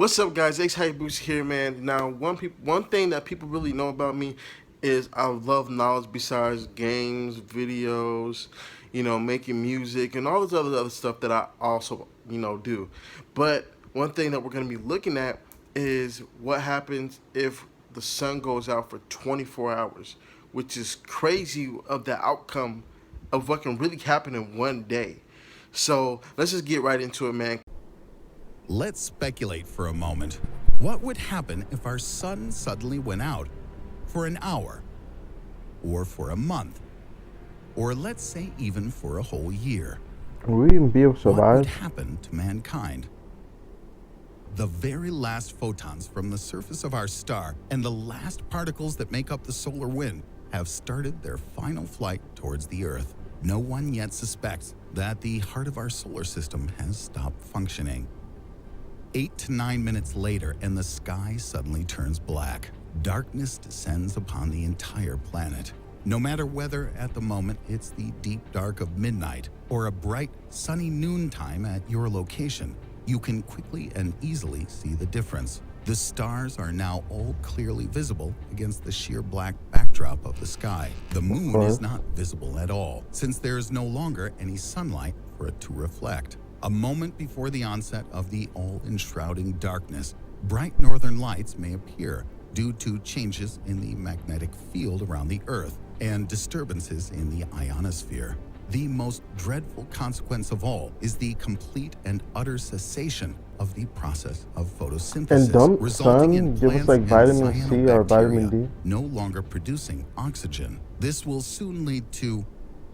What's up, guys? Ace Hype Boost here, man. Now, one thing that people really know about me is I love knowledge besides games, videos, making music, and all this other stuff that I also, do. But one thing that we're going to be looking at is what happens if the sun goes out for 24 hours, which is crazy of the outcome of what can really happen in one day. So let's just get right into it, man. Let's speculate for a moment. What would happen if our sun suddenly went out for an hour, or for a month, or let's say even for a whole year? Will we even be able to What would survive? happen to mankind? The very last photons from the surface of our star and the last particles that make up the solar wind have started their final flight towards the Earth. No one yet suspects that the heart of our solar system has stopped functioning. 8 to 9 minutes later, and the sky suddenly turns black. Darkness descends upon the entire planet. No matter whether at the moment it's the deep dark of midnight or a bright, sunny noontime at your location, you can quickly and easily see the difference. The stars are now all clearly visible against the sheer black backdrop of the sky. The moon is not visible at all, since there is no longer any sunlight for it to reflect. A moment before the onset of the all-enshrouding darkness, bright northern lights may appear due to changes in the magnetic field around the Earth and disturbances in the ionosphere. The most dreadful consequence of all is the complete and utter cessation of the process of photosynthesis, And don't resulting in sun give us plants like and vitamin C or vitamin cyanobacteria D? no longer producing oxygen. This will soon lead to,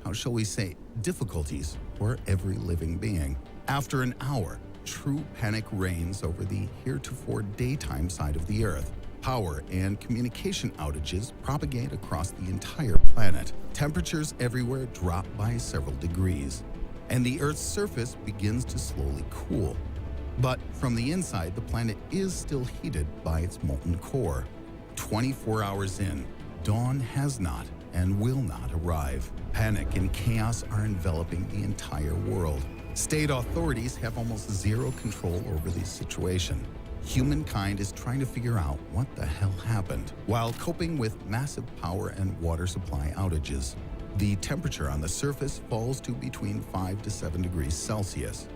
how shall we say, difficulties for every living being. After an hour, true panic reigns over the heretofore daytime side of the Earth. Power and communication outages propagate across the entire planet. Temperatures everywhere drop by several degrees, and the Earth's surface begins to slowly cool. But from the inside, the planet is still heated by its molten core. 24 hours in, dawn has not and will not arrive. Panic and chaos are enveloping the entire world. State authorities have almost zero control over the situation. Humankind is trying to figure out what the hell happened while coping with massive power and water supply outages. The temperature on the surface falls to between 5 to 7 degrees Celsius.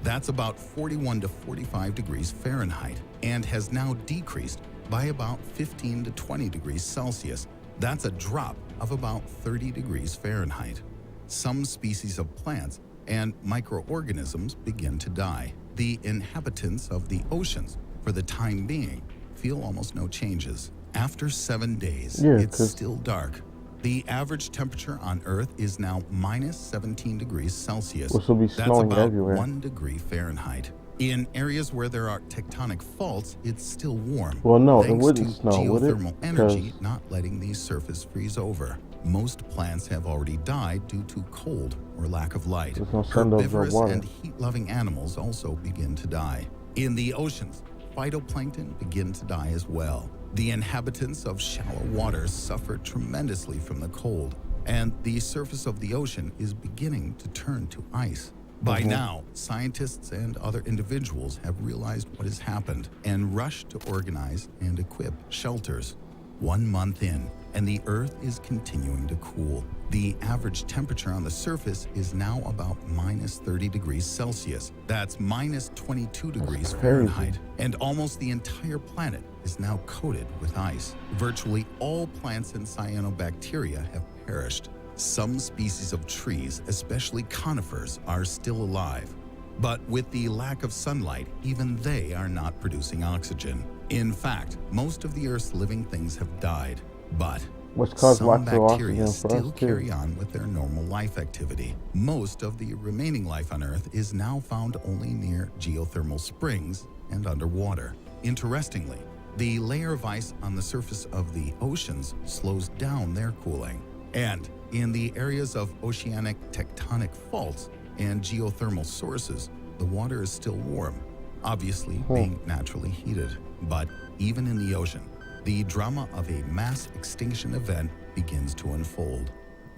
That's about 41 to 45 degrees Fahrenheit, and has now decreased by about 15 to 20 degrees Celsius. That's a drop of about 30 degrees Fahrenheit. Some species of plants and microorganisms begin to die. The inhabitants of the oceans, for the time being, feel almost no changes. After 7 days, it's still dark. The average temperature on Earth is now minus 17 degrees Celsius. Which will be That's snowing about everywhere. 1 degree Fahrenheit. In areas where there are tectonic faults, it's still warm. Well, no, it thanks wouldn't to snow, would it? geothermal energy 'Cause- not letting the surface freeze over. Most plants have already died due to cold or lack of light. There's no sun, there's no Herbivorous water. and heat-loving animals also begin to die. In the oceans, phytoplankton begin to die as well. The inhabitants of shallow waters suffer tremendously from the cold, and the surface of the ocean is beginning to turn to ice. By now, scientists and other individuals have realized what has happened and rushed to organize and equip shelters. 1 month in, and the Earth is continuing to cool. The average temperature on the surface is now about minus 30 degrees Celsius. That's minus 22 degrees crazy. Fahrenheit. And almost the entire planet is now coated with ice. Virtually all plants and cyanobacteria have perished. Some species of trees, especially conifers, are still alive. But with the lack of sunlight, even they are not producing oxygen. In fact, most of the Earth's living things have died. But Which caused some lots of bacteria oxygen for still us too. carry on with their normal life activity. Most of the remaining life on Earth is now found only near geothermal springs and underwater. Interestingly, the layer of ice on the surface of the oceans slows down their cooling. And in the areas of oceanic tectonic faults and geothermal sources, the water is still warm, obviously being naturally heated. But even in the ocean, the drama of a mass extinction event begins to unfold.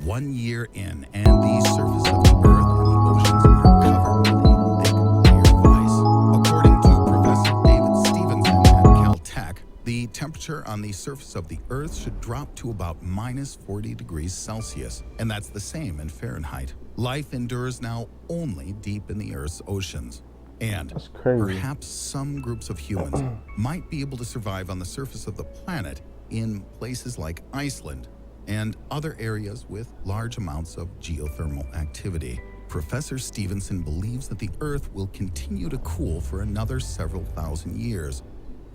1 year in, and the surface of the Earth and the oceans are covered with a thick layer of ice. According to Professor David Stephen temperature on the surface of the Earth should drop to about minus 40 degrees Celsius, and that's the same in Fahrenheit. Life endures now only deep in the Earth's oceans. And That's crazy. perhaps some groups of humans might be able to survive on the surface of the planet in places like Iceland and other areas with large amounts of geothermal activity. Professor Stevenson believes that the Earth will continue to cool for another several thousand years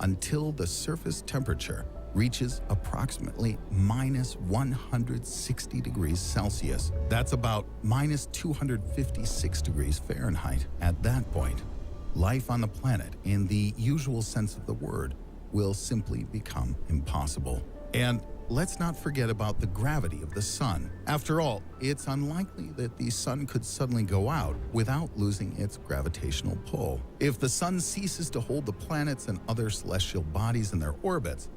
until the surface temperature reaches approximately minus 160 degrees Celsius. That's about minus 256 degrees Fahrenheit. At that point, life on the planet, in the usual sense of the word, will simply become impossible. And let's not forget about the gravity of the sun. After all, it's unlikely that the sun could suddenly go out without losing its gravitational pull. If the sun ceases to hold the planets and other celestial bodies in their orbits,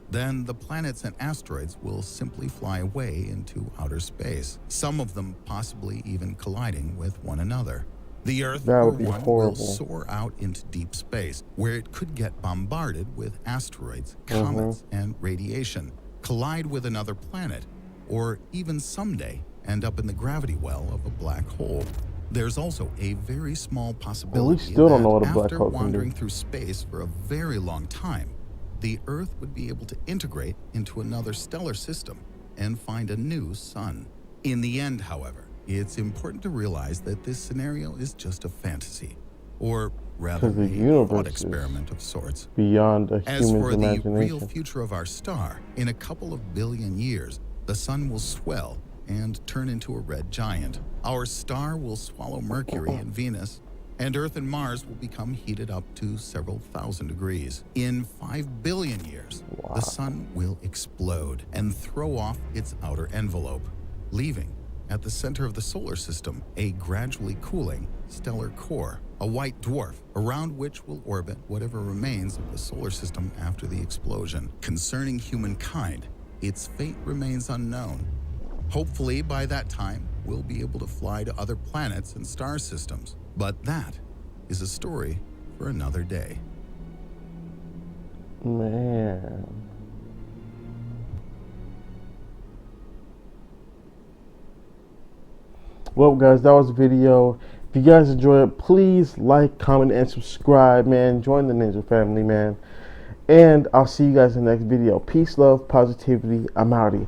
then the planets and asteroids will simply fly away into outer space, some of them possibly even colliding with one another. The Earth, That for would be one, will horrible. soar out into deep space, where it could get bombarded with asteroids, comets, and radiation, collide with another planet, or even someday end up in the gravity well of a black hole. There's also a very small possibility still don't know what a that black after hole can do. wandering through space for a very long time, the Earth would be able to integrate into another stellar system and find a new sun. In the end, however, it's important to realize that this scenario is just a fantasy, or rather 'Cause the a universe thought is experiment of sorts. Beyond a As human's for the real imagination. future of our star, in a couple of billion years, the sun will swell and turn into a red giant. Our star will swallow Mercury and Venus, and Earth and Mars will become heated up to several thousand degrees. In 5 billion years, the sun will explode and throw off its outer envelope, leaving at the center of the solar system a gradually cooling stellar core, a white dwarf around which will orbit whatever remains of the solar system after the explosion. Concerning humankind, its fate remains unknown. Hopefully, by that time, we'll be able to fly to other planets and star systems. But that is a story for another day. Man. Well, guys, that was the video. If you guys enjoyed it, please like, comment, and subscribe, man. Join the Ninja family, man. And I'll see you guys in the next video. Peace, love, positivity. I'm outie.